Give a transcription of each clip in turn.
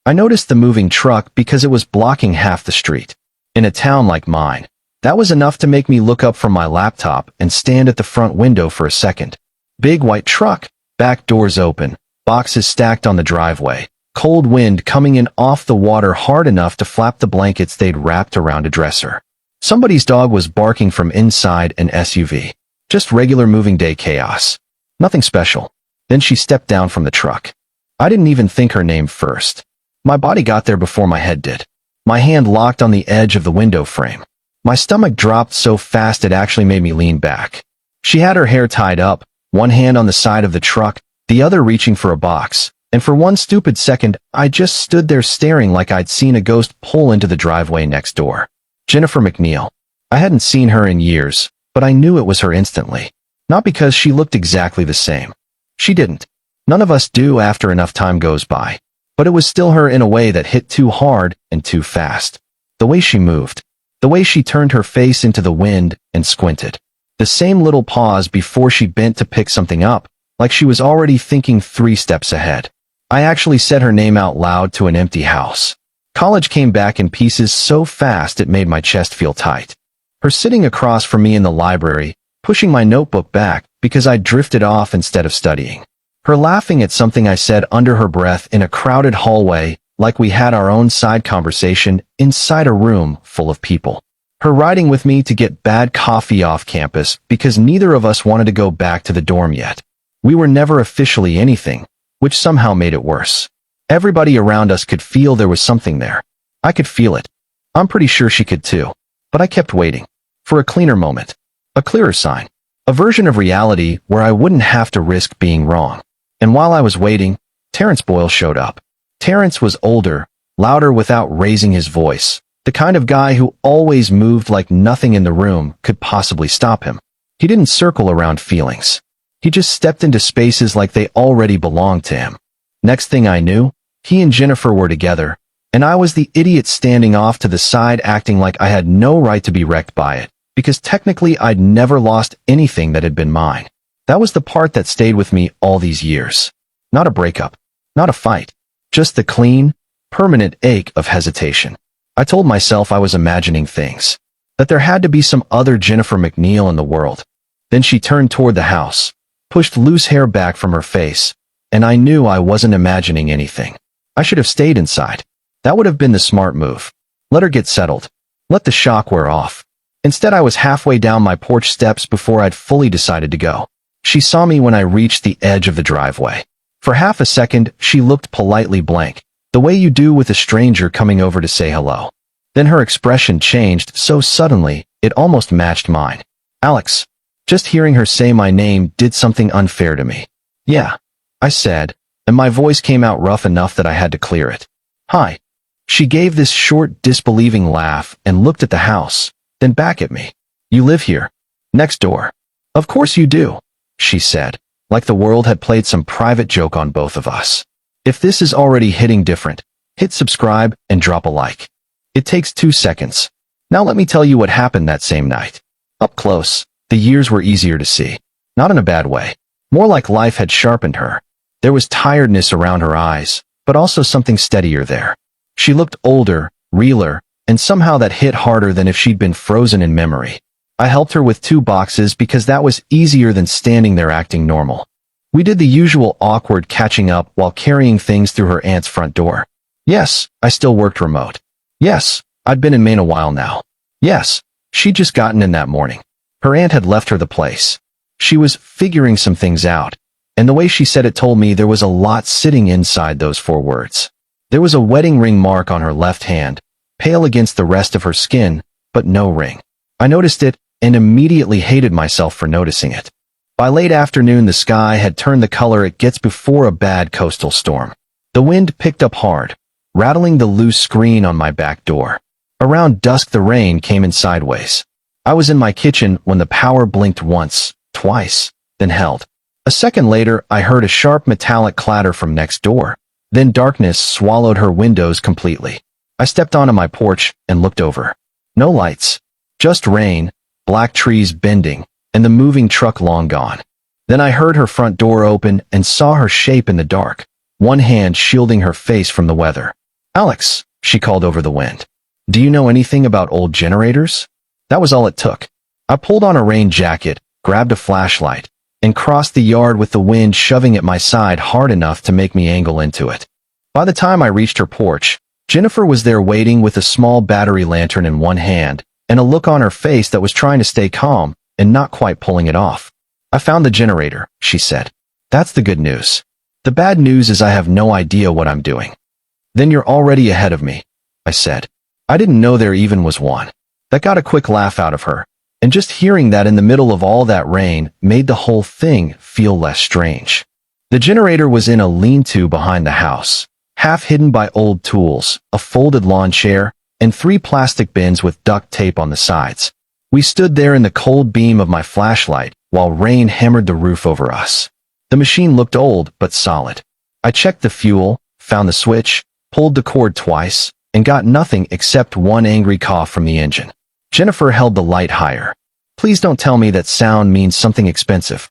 I noticed the moving truck because it was blocking half the street. In a town like mine, that was enough to make me look up from my laptop and stand at the front window for a second. Big white truck, back doors open, boxes stacked on the driveway, cold wind coming in off the water hard enough to flap the blankets they'd wrapped around a dresser. Somebody's dog was barking from inside an SUV. Just regular moving day chaos. Nothing special. Then she stepped down from the truck. I didn't even think her name first. My body got there before my head did. My hand locked on the edge of the window frame. My stomach dropped so fast it actually made me lean back. She had her hair tied up, one hand on the side of the truck, the other reaching for a box, and for one stupid second, I just stood there staring like I'd seen a ghost pull into the driveway next door. Jennifer McNeil. I hadn't seen her in years, but I knew it was her instantly. Not because she looked exactly the same. She didn't. None of us do after enough time goes by. But it was still her in a way that hit too hard and too fast. The way she moved. The way she turned her face into the wind and squinted. The same little pause before she bent to pick something up, like she was already thinking 3 steps ahead. I actually said her name out loud to an empty house. College came back in pieces so fast it made my chest feel tight. Her sitting across from me in the library, pushing my notebook back because I'd drifted off instead of studying. Her laughing at something I said under her breath in a crowded hallway, like we had our own side conversation inside a room full of people. Her riding with me to get bad coffee off campus because neither of us wanted to go back to the dorm yet. We were never officially anything, which somehow made it worse. Everybody around us could feel there was something there. I could feel it. I'm pretty sure she could too. But I kept waiting. For a cleaner moment. A clearer sign. A version of reality where I wouldn't have to risk being wrong. And while I was waiting, Terrence Boyle showed up. Terrence was older, louder without raising his voice, the kind of guy who always moved like nothing in the room could possibly stop him. He didn't circle around feelings. He just stepped into spaces like they already belonged to him. Next thing I knew, he and Jennifer were together, and I was the idiot standing off to the side acting like I had no right to be wrecked by it, because technically I'd never lost anything that had been mine. That was the part that stayed with me all these years. Not a breakup. Not a fight. Just the clean, permanent ache of hesitation. I told myself I was imagining things. That there had to be some other Jennifer McNeil in the world. Then she turned toward the house, pushed loose hair back from her face, and I knew I wasn't imagining anything. I should have stayed inside. That would have been the smart move. Let her get settled. Let the shock wear off. Instead, I was halfway down my porch steps before I'd fully decided to go. She saw me when I reached the edge of the driveway. For half a second, she looked politely blank, the way you do with a stranger coming over to say hello. Then her expression changed so suddenly, it almost matched mine. Alex. Just hearing her say my name did something unfair to me. Yeah, I said, and my voice came out rough enough that I had to clear it. Hi. She gave this short, disbelieving laugh and looked at the house, then back at me. You live here. Next door. Of course you do, she said, like the world had played some private joke on both of us. If this is already hitting different, hit subscribe and drop a like. It takes 2 seconds. Now let me tell you what happened that same night. Up close, the years were easier to see. Not in a bad way. More like life had sharpened her. There was tiredness around her eyes, but also something steadier there. She looked older, realer, and somehow that hit harder than if she'd been frozen in memory. I helped her with 2 boxes because that was easier than standing there acting normal. We did the usual awkward catching up while carrying things through her aunt's front door. Yes, I still worked remote. Yes, I'd been in Maine a while now. Yes, she'd just gotten in that morning. Her aunt had left her the place. She was figuring some things out, and the way she said it told me there was a lot sitting inside those 4 words. There was a wedding ring mark on her left hand, pale against the rest of her skin, but no ring. I noticed it and immediately hated myself for noticing it. By late afternoon, the sky had turned the color it gets before a bad coastal storm. The wind picked up hard, rattling the loose screen on my back door. Around dusk, the rain came in sideways. I was in my kitchen when the power blinked once, twice, then held. A second later, I heard a sharp metallic clatter from next door. Then darkness swallowed her windows completely. I stepped onto my porch and looked over. No lights. Just rain, black trees bending, and the moving truck long gone. Then I heard her front door open and saw her shape in the dark, one hand shielding her face from the weather. Alex, she called over the wind. Do you know anything about old generators? That was all it took. I pulled on a rain jacket, grabbed a flashlight, and crossed the yard with the wind shoving at my side hard enough to make me angle into it. By the time I reached her porch, Jennifer was there waiting with a small battery lantern in one hand and a look on her face that was trying to stay calm and not quite pulling it off. I found the generator, she said. That's the good news. The bad news is I have no idea what I'm doing. Then you're already ahead of me, I said. I didn't know there even was one. That got a quick laugh out of her, and just hearing that in the middle of all that rain made the whole thing feel less strange. The generator was in a lean-to behind the house, half hidden by old tools, a folded lawn chair, and 3 plastic bins with duct tape on the sides. We stood there in the cold beam of my flashlight while rain hammered the roof over us. The machine looked old but solid. I checked the fuel, found the switch, pulled the cord twice, and got nothing except one angry cough from the engine. Jennifer held the light higher. Please don't tell me that sound means something expensive.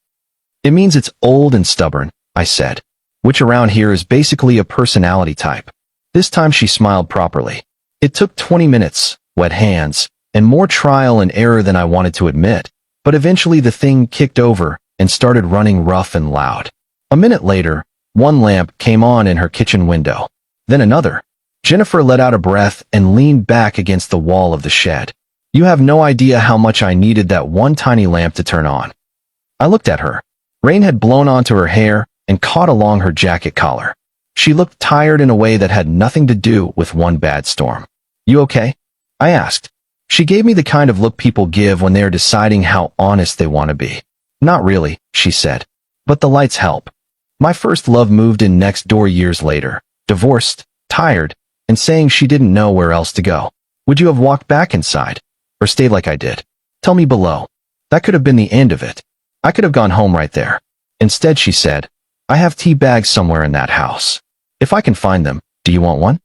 It means it's old and stubborn, I said, which around here is basically a personality type. This time she smiled properly. It took 20 minutes, wet hands, and more trial and error than I wanted to admit, but eventually the thing kicked over and started running rough and loud. A minute later, one lamp came on in her kitchen window. Then another. Jennifer let out a breath and leaned back against the wall of the shed. You have no idea how much I needed that one tiny lamp to turn on. I looked at her. Rain had blown onto her hair and caught along her jacket collar. She looked tired in a way that had nothing to do with one bad storm. You okay? I asked. She gave me the kind of look people give when they are deciding how honest they want to be. Not really, she said. But the lights help. My first love moved in next door years later, divorced, tired, and saying she didn't know where else to go. Would you have walked back inside? Or stayed like I did? Tell me below. That could have been the end of it. I could have gone home right there. Instead, she said, I have tea bags somewhere in that house. If I can find them, do you want one?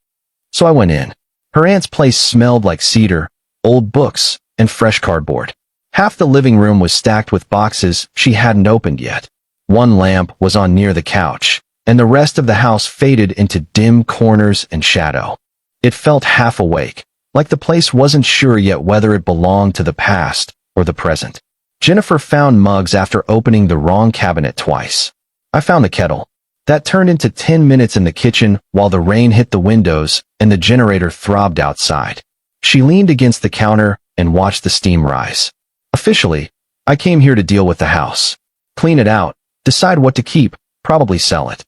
So I went in. Her aunt's place smelled like cedar, old books, and fresh cardboard. Half the living room was stacked with boxes she hadn't opened yet. One lamp was on near the couch, and the rest of the house faded into dim corners and shadow. It felt half awake, like the place wasn't sure yet whether it belonged to the past or the present. Jennifer found mugs after opening the wrong cabinet twice. I found the kettle. That turned into 10 minutes in the kitchen while the rain hit the windows and the generator throbbed outside. She leaned against the counter and watched the steam rise. Officially, I came here to deal with the house. Clean it out, decide what to keep, probably sell it.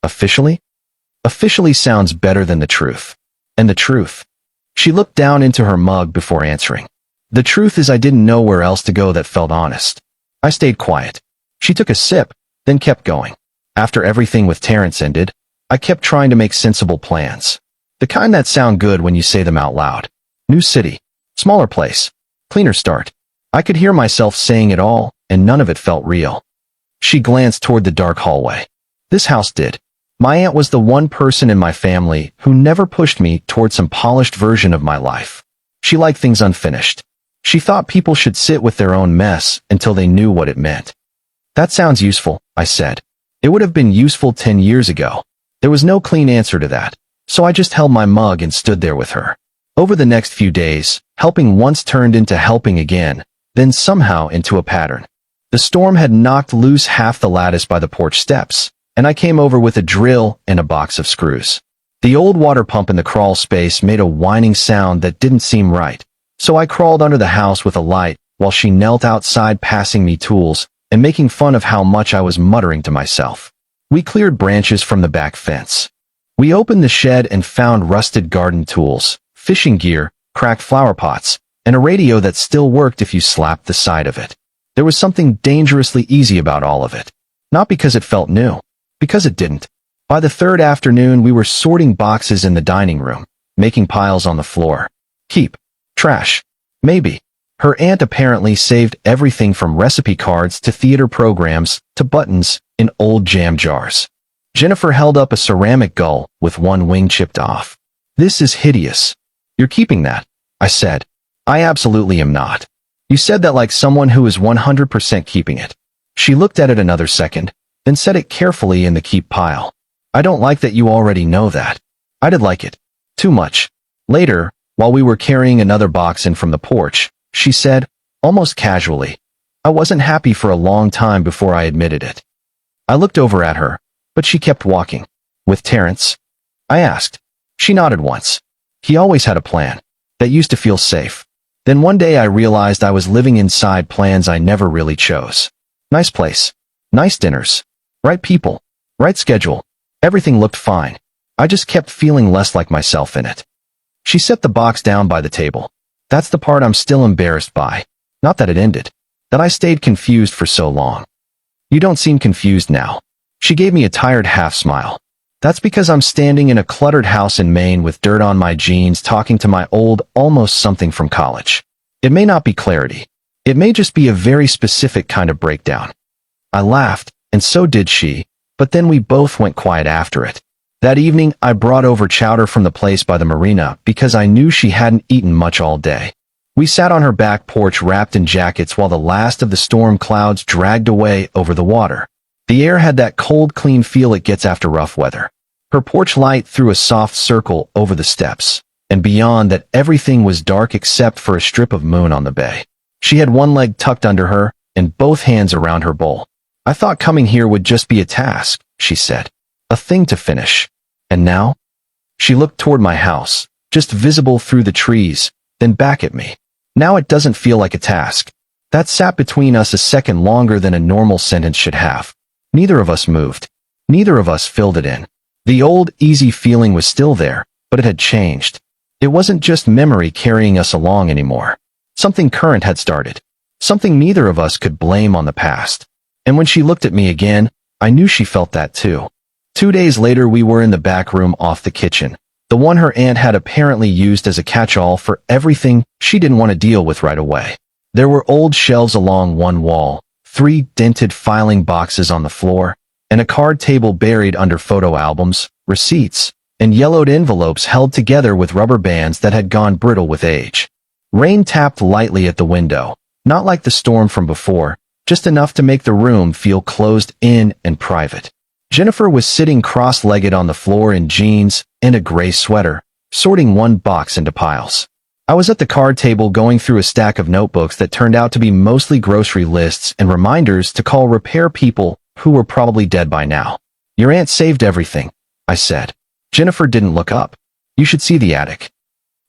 Officially? Officially sounds better than the truth. And the truth? She looked down into her mug before answering. The truth is I didn't know where else to go that felt honest. I stayed quiet. She took a sip, then kept going. After everything with Terrence ended, I kept trying to make sensible plans. The kind that sound good when you say them out loud. New city. Smaller place. Cleaner start. I could hear myself saying it all, and none of it felt real. She glanced toward the dark hallway. This house did. My aunt was the one person in my family who never pushed me toward some polished version of my life. She liked things unfinished. She thought people should sit with their own mess until they knew what it meant. That sounds useful, I said. It would have been useful 10 years ago. There was no clean answer to that, so I just held my mug and stood there with her. Over the next few days, helping once turned into helping again, then somehow into a pattern. The storm had knocked loose half the lattice by the porch steps, and I came over with a drill and a box of screws. The old water pump in the crawl space made a whining sound that didn't seem right, so I crawled under the house with a light while she knelt outside passing me tools and making fun of how much I was muttering to myself. We cleared branches from the back fence. We opened the shed and found rusted garden tools, fishing gear, cracked flower pots, and a radio that still worked if you slapped the side of it. There was something dangerously easy about all of it. Not because it felt new, because it didn't. By the third afternoon, we were sorting boxes in the dining room, making piles on the floor. Keep. Trash. Maybe. Her aunt apparently saved everything from recipe cards to theater programs to buttons in old jam jars. Jennifer held up a ceramic gull with one wing chipped off. This is hideous. You're keeping that, I said. I absolutely am not. You said that like someone who is 100% keeping it. She looked at it another second, then set it carefully in the keep pile. I don't like that you already know that. I did like it. Too much. Later, while we were carrying another box in from the porch, she said, almost casually, I wasn't happy for a long time before I admitted it. I looked over at her, but she kept walking. With Terrence? I asked. She nodded once. He always had a plan. That used to feel safe. Then one day I realized I was living inside plans I never really chose. Nice place. Nice dinners. Right people. Right schedule. Everything looked fine. I just kept feeling less like myself in it. She set the box down by the table. That's the part I'm still embarrassed by. Not that it ended. That I stayed confused for so long. You don't seem confused now. She gave me a tired half-smile. That's because I'm standing in a cluttered house in Maine with dirt on my jeans talking to my old almost something from college. It may not be clarity. It may just be a very specific kind of breakdown. I laughed, and so did she, but then we both went quiet after it. That evening, I brought over chowder from the place by the marina because I knew she hadn't eaten much all day. We sat on her back porch wrapped in jackets while the last of the storm clouds dragged away over the water. The air had that cold, clean feel it gets after rough weather. Her porch light threw a soft circle over the steps, and beyond that everything was dark except for a strip of moon on the bay. She had one leg tucked under her, and both hands around her bowl. I thought coming here would just be a task, she said. A thing to finish. And now? She looked toward my house, just visible through the trees, then back at me. Now it doesn't feel like a task. That sat between us a second longer than a normal sentence should have. Neither of us moved. Neither of us filled it in. The old, easy feeling was still there, but it had changed. It wasn't just memory carrying us along anymore. Something current had started. Something neither of us could blame on the past. And when she looked at me again, I knew she felt that too. 2 days later we were in the back room off the kitchen, the one her aunt had apparently used as a catch-all for everything she didn't want to deal with right away. There were old shelves along one wall, 3 dented filing boxes on the floor, and a card table buried under photo albums, receipts, and yellowed envelopes held together with rubber bands that had gone brittle with age. Rain tapped lightly at the window, not like the storm from before, just enough to make the room feel closed in and private. Jennifer was sitting cross-legged on the floor in jeans and a gray sweater, sorting one box into piles. I was at the card table going through a stack of notebooks that turned out to be mostly grocery lists and reminders to call repair people who were probably dead by now. Your aunt saved everything, I said. Jennifer didn't look up. You should see the attic.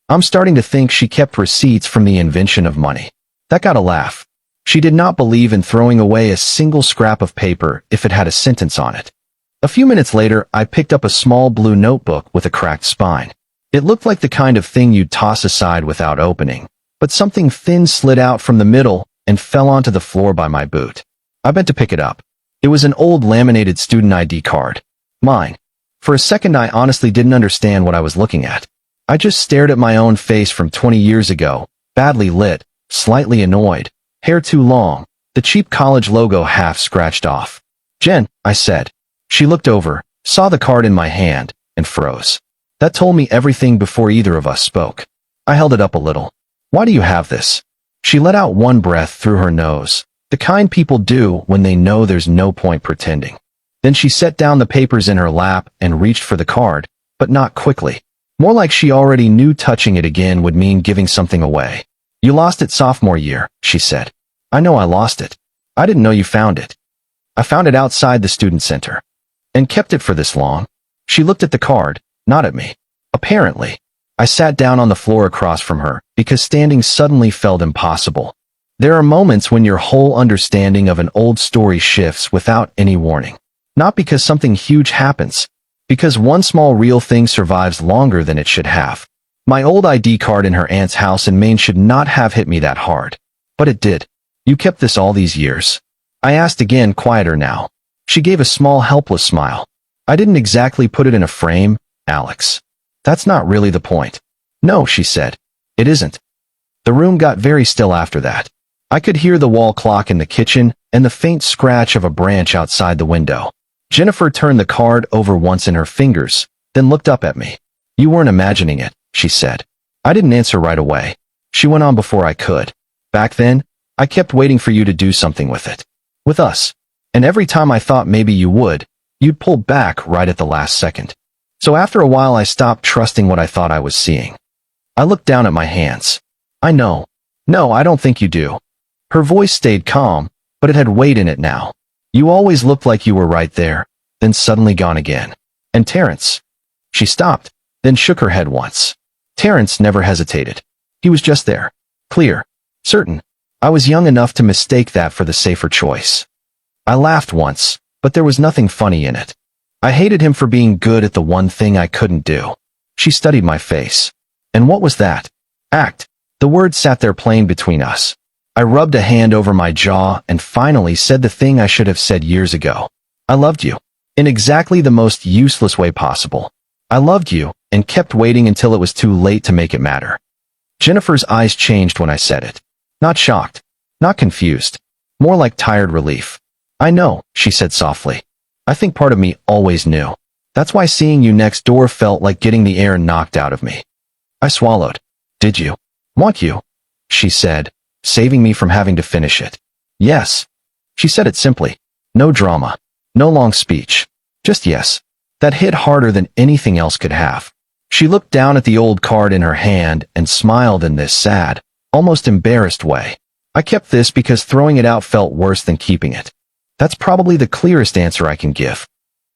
I'm starting to think she kept receipts from the invention of money. That got a laugh. She did not believe in throwing away a single scrap of paper if it had a sentence on it. A few minutes later, I picked up a small blue notebook with a cracked spine. It looked like the kind of thing you'd toss aside without opening, but something thin slid out from the middle and fell onto the floor by my boot. I bent to pick it up. It was an old laminated student ID card. Mine. For a second I honestly didn't understand what I was looking at. I just stared at my own face from 20 years ago, badly lit, slightly annoyed, hair too long, the cheap college logo half scratched off. Jen, I said. She looked over, saw the card in my hand, and froze. That told me everything before either of us spoke. I held it up a little. Why do you have this? She let out one breath through her nose, the kind people do when they know there's no point pretending. Then she set down the papers in her lap and reached for the card, but not quickly. More like she already knew touching it again would mean giving something away. You lost it sophomore year, she said. I know I lost it. I didn't know you found it. I found it outside the student center. And kept it for this long. She looked at the card, not at me. Apparently. I sat down on the floor across from her, because standing suddenly felt impossible. There are moments when your whole understanding of an old story shifts without any warning. Not because something huge happens, because one small real thing survives longer than it should have. My old ID card in her aunt's house in Maine should not have hit me that hard. But it did. You kept this all these years? I asked again, quieter now. She gave a small, helpless smile. I didn't exactly put it in a frame, Alex. That's not really the point. No, she said. It isn't. The room got very still after that. I could hear the wall clock in the kitchen and the faint scratch of a branch outside the window. Jennifer turned the card over once in her fingers, then looked up at me. You weren't imagining it, she said. I didn't answer right away. She went on before I could. Back then, I kept waiting for you to do something with it. With us. And every time I thought maybe you would, you'd pull back right at the last second. So after a while I stopped trusting what I thought I was seeing. I looked down at my hands. I know. No, I don't think you do. Her voice stayed calm, but it had weight in it now. You always looked like you were right there, then suddenly gone again. And Terrence. She stopped, then shook her head once. Terrence never hesitated. He was just there. Clear. Certain. I was young enough to mistake that for the safer choice. I laughed once, but there was nothing funny in it. I hated him for being good at the one thing I couldn't do. She studied my face. And what was that? Act. The word sat there plain between us. I rubbed a hand over my jaw and finally said the thing I should have said years ago. I loved you. In exactly the most useless way possible. I loved you, and kept waiting until it was too late to make it matter. Jennifer's eyes changed when I said it. Not shocked. Not confused. More like tired relief. I know, she said softly. I think part of me always knew. That's why seeing you next door felt like getting the air knocked out of me. I swallowed. Did you? Want you? She said, saving me from having to finish it. Yes. She said it simply. No drama. No long speech. Just yes. That hit harder than anything else could have. She looked down at the old card in her hand and smiled in this sad, almost embarrassed way. I kept this because throwing it out felt worse than keeping it. That's probably the clearest answer I can give.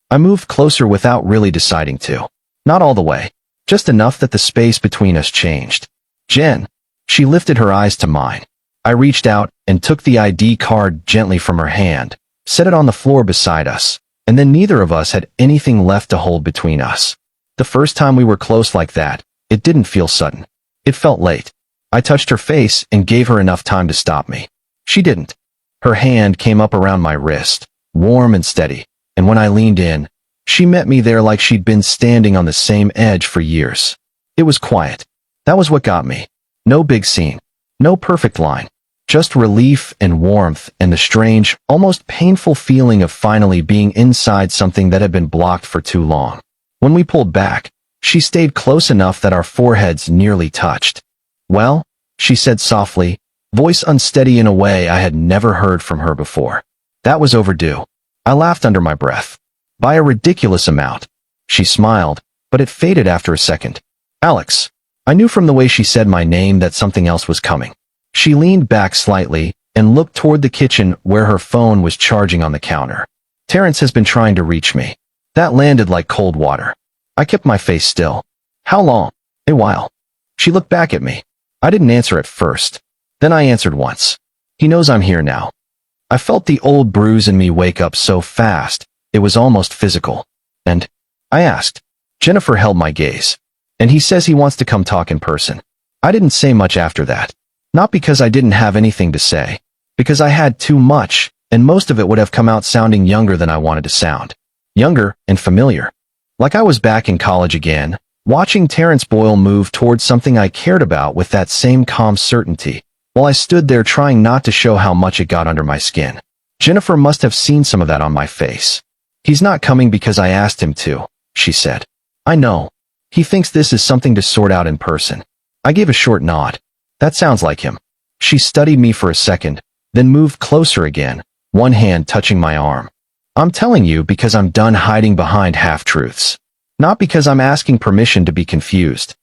I moved closer without really deciding to. Not all the way. Just enough that the space between us changed. Jen. She lifted her eyes to mine. I reached out and took the ID card gently from her hand, set it on the floor beside us, and then neither of us had anything left to hold between us. The first time we were close like that, it didn't feel sudden. It felt late. I touched her face and gave her enough time to stop me. She didn't. Her hand came up around my wrist, warm and steady, and when I leaned in, she met me there like she'd been standing on the same edge for years. It was quiet. That was what got me. No big scene. No perfect line. Just relief and warmth and the strange, almost painful feeling of finally being inside something that had been blocked for too long. When we pulled back, she stayed close enough that our foreheads nearly touched. Well, she said softly, voice unsteady in a way I had never heard from her before. That was overdue. I laughed under my breath. By a ridiculous amount. She smiled, but it faded after a second. Alex. I knew from the way she said my name that something else was coming. She leaned back slightly and looked toward the kitchen where her phone was charging on the counter. Terrence has been trying to reach me. That landed like cold water. I kept my face still. How long? A while. She looked back at me. I didn't answer at first. Then I answered once. He knows I'm here now. I felt the old bruise in me wake up so fast, it was almost physical. And I asked. Jennifer held my gaze. And he says he wants to come talk in person. I didn't say much after that. Not because I didn't have anything to say. Because I had too much, and most of it would have come out sounding younger than I wanted to sound. Younger and familiar. Like I was back in college again, watching Terrence Boyle move towards something I cared about with that same calm certainty, while I stood there trying not to show how much it got under my skin. Jennifer must have seen some of that on my face. He's not coming because I asked him to, she said. I know. He thinks this is something to sort out in person. I gave a short nod. That sounds like him. She studied me for a second, then moved closer again, one hand touching my arm. I'm telling you because I'm done hiding behind half-truths. Not because I'm asking permission to be confused.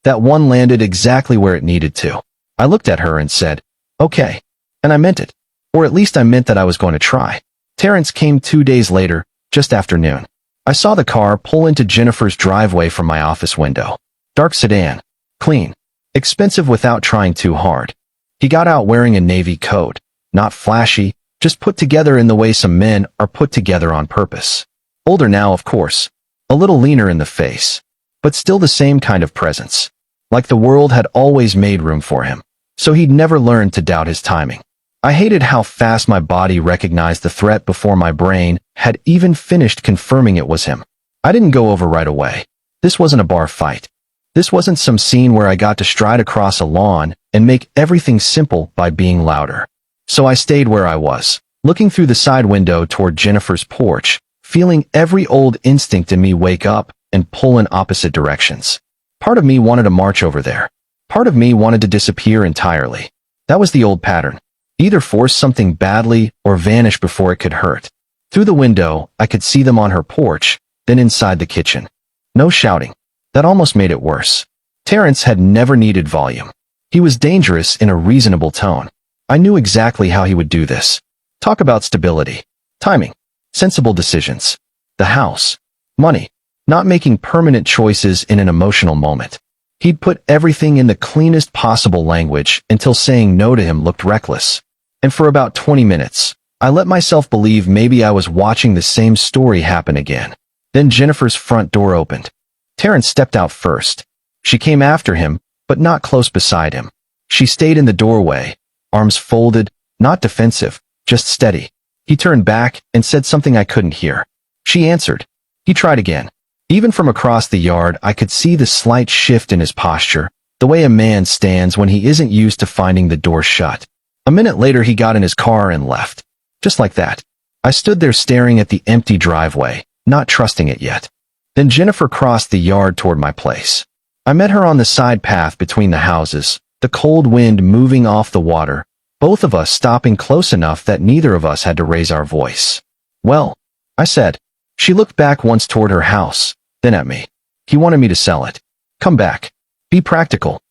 That one landed exactly where it needed to. I looked at her and said, okay. And I meant it. Or at least I meant that I was going to try. Terrence came 2 days later, just after noon. I saw the car pull into Jennifer's driveway from my office window. Dark sedan. Clean. Expensive without trying too hard. He got out wearing a navy coat. Not flashy, just put together in the way some men are put together on purpose. Older now, of course. A little leaner in the face. But still the same kind of presence. Like the world had always made room for him. So he'd never learned to doubt his timing. I hated how fast my body recognized the threat before my brain had even finished confirming it was him. I didn't go over right away. This wasn't a bar fight. This wasn't some scene where I got to stride across a lawn and make everything simple by being louder. So I stayed where I was, looking through the side window toward Jennifer's porch, feeling every old instinct in me wake up and pull in opposite directions. Part of me wanted to march over there. Part of me wanted to disappear entirely. That was the old pattern. Either force something badly or vanish before it could hurt. Through the window, I could see them on her porch, then inside the kitchen. No shouting. That almost made it worse. Terrence had never needed volume. He was dangerous in a reasonable tone. I knew exactly how he would do this. Talk about stability, timing, sensible decisions. The house, money, not making permanent choices in an emotional moment. He'd put everything in the cleanest possible language until saying no to him looked reckless. And for about 20 minutes, I let myself believe maybe I was watching the same story happen again. Then Jennifer's front door opened. Terrence stepped out first. She came after him, but not close beside him. She stayed in the doorway, arms folded, not defensive, just steady. He turned back and said something I couldn't hear. She answered. He tried again. Even from across the yard, I could see the slight shift in his posture, the way a man stands when he isn't used to finding the door shut. A minute later, he got in his car and left. Just like that. I stood there staring at the empty driveway, not trusting it yet. Then Jennifer crossed the yard toward my place. I met her on the side path between the houses, the cold wind moving off the water, both of us stopping close enough that neither of us had to raise our voice. Well, I said. She looked back once toward her house, then at me. He wanted me to sell it. Come back. Be practical.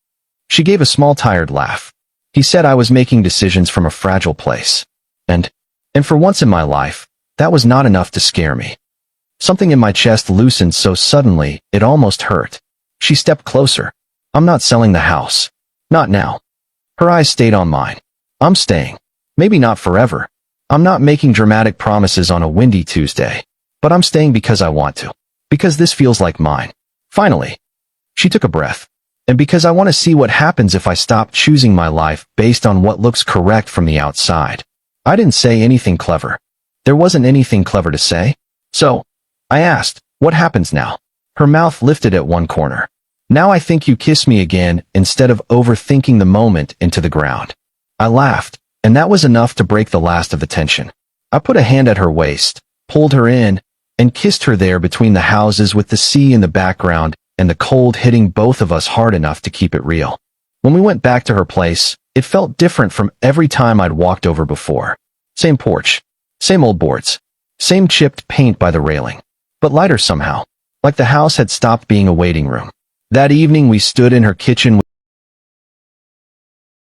She gave a small tired laugh. He said I was making decisions from a fragile place. And for once in my life, that was not enough to scare me. Something in my chest loosened so suddenly, it almost hurt. She stepped closer. I'm not selling the house. Not now. Her eyes stayed on mine. I'm staying. Maybe not forever. I'm not making dramatic promises on a windy Tuesday. But I'm staying because I want to. Because this feels like mine. Finally. She took a breath. And because I want to see what happens if I stop choosing my life based on what looks correct from the outside. I didn't say anything clever. There wasn't anything clever to say. So, I asked, what happens now? Her mouth lifted at one corner. Now I think you kiss me again instead of overthinking the moment into the ground. I laughed, and that was enough to break the last of the tension. I put a hand at her waist, pulled her in, and kissed her there between the houses with the sea in the background and the cold hitting both of us hard enough to keep it real. When we went back to her place, it felt different from every time I'd walked over before. Same porch, same old boards, same chipped paint by the railing, but lighter somehow, like the house had stopped being a waiting room. That evening we stood in her kitchen